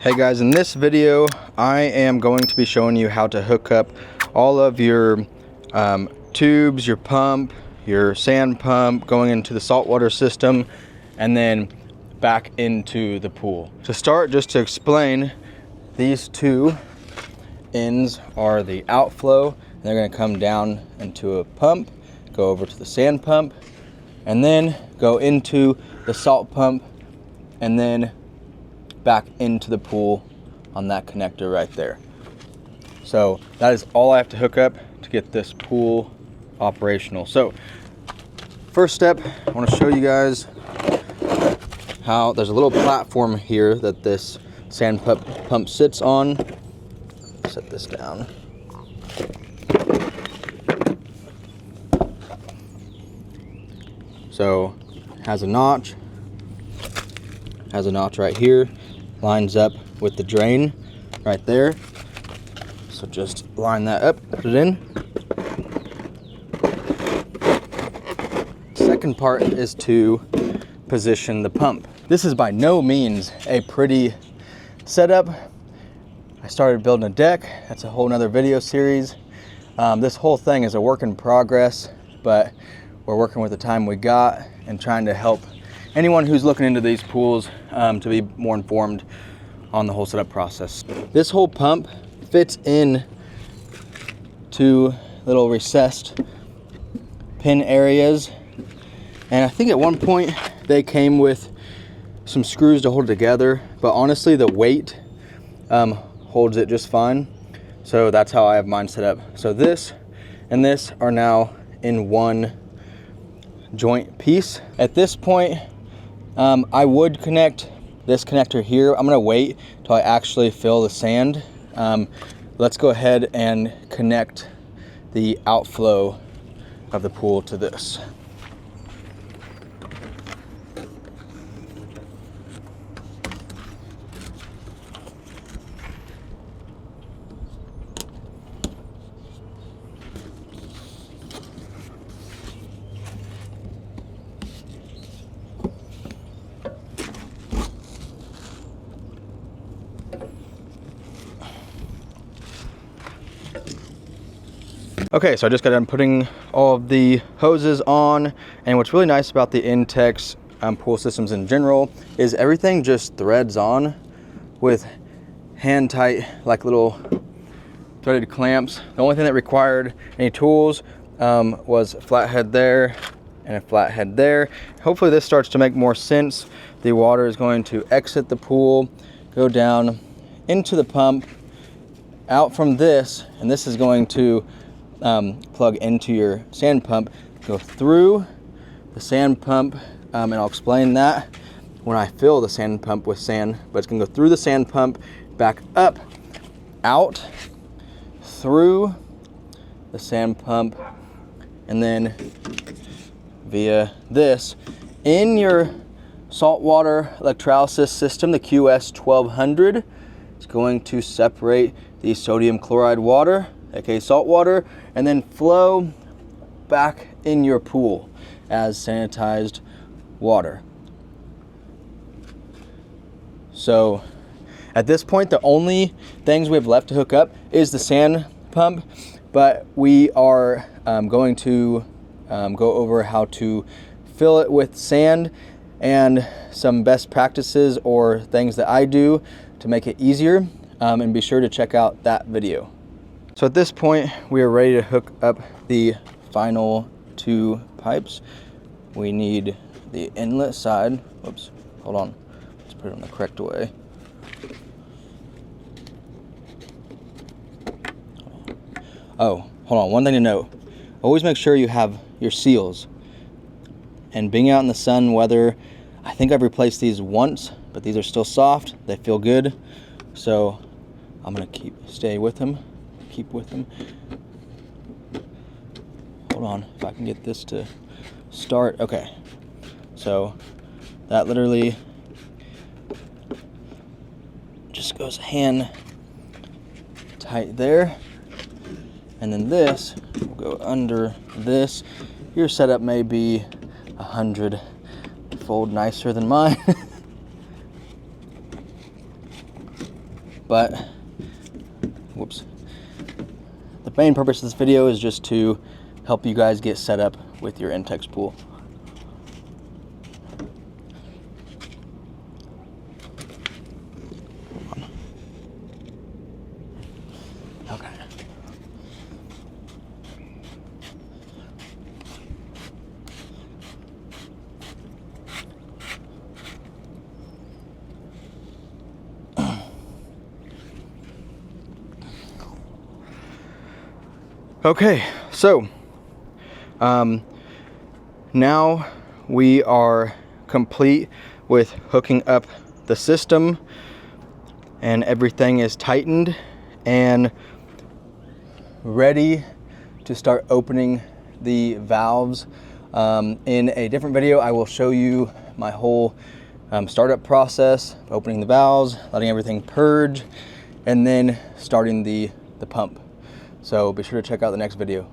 Hey guys, in this video I am going to be showing you how to hook up all of your tubes, your pump, your sand pump going into the saltwater system and then back into the pool. To start, just to explain, these two ends are the outflow and they're going to come down into a pump, go over to the sand pump, and then go into the salt pump and then back into the pool on that connector right there. So that is all I have to hook up to get this pool operational. So first step, I want to show you guys how there's a little platform here that this sand pump sits on. Set this down. So has a notch right here, lines up with the drain right there. So just line that up, put it in. Second part is to position the pump. This is by no means a pretty setup. I started building a deck. That's a whole nother video series. This whole thing is a work in progress, but we're working with the time we got and trying to help anyone who's looking into these pools to be more informed on the whole setup process. This whole pump fits in to little recessed pin areas, and I think at one point they came with some screws to hold it together, but honestly the weight holds it just fine. So that's how I have mine set up. So this and this are now in one joint piece. At this point, I would connect this connector here. I'm gonna wait till I actually fill the sand. Let's go ahead and connect the outflow of the pool to this. Okay, so I just got done putting all of the hoses on, and what's really nice about the Intex pool systems in general is everything just threads on with hand tight, like little threaded clamps. The only thing that required any tools was a flathead there and a flathead there. Hopefully this starts to make more sense. The water is going to exit the pool, go down into the pump, out from this, and this is going to plug into your sand pump, go through the sand pump, and I'll explain that when I fill the sand pump with sand, but it's gonna go through the sand pump, back up, out, through the sand pump, and then via this in your saltwater electrolysis system, the QS 1200. It's going to separate the sodium chloride water, aka salt water, and then flow back in your pool as sanitized water. So at this point, the only things we have left to hook up is the sand pump, but we are going to go over how to fill it with sand and some best practices or things that I do to make it easier, and be sure to check out that video. So at this point, we are ready to hook up the final two pipes. We need the inlet side. Whoops, hold on. Let's put it on the correct way. Oh, hold on, one thing to note. Always make sure you have your seals. And being out in the sun weather, I think I've replaced these once, but these are still soft. They feel good. So I'm gonna stay with them. Keep with them. Hold on, if I can get this to start. Okay, so that literally just goes hand tight there, and then this will go under this. Your setup may be 100-fold nicer than mine. but whoops. The main purpose of this video is just to help you guys get set up with your Intex pool. Okay. Okay, so now we are complete with hooking up the system, and everything is tightened and ready to start opening the valves. In a different video, I will show you my whole startup process, opening the valves, letting everything purge, and then starting the pump. So be sure to check out the next video.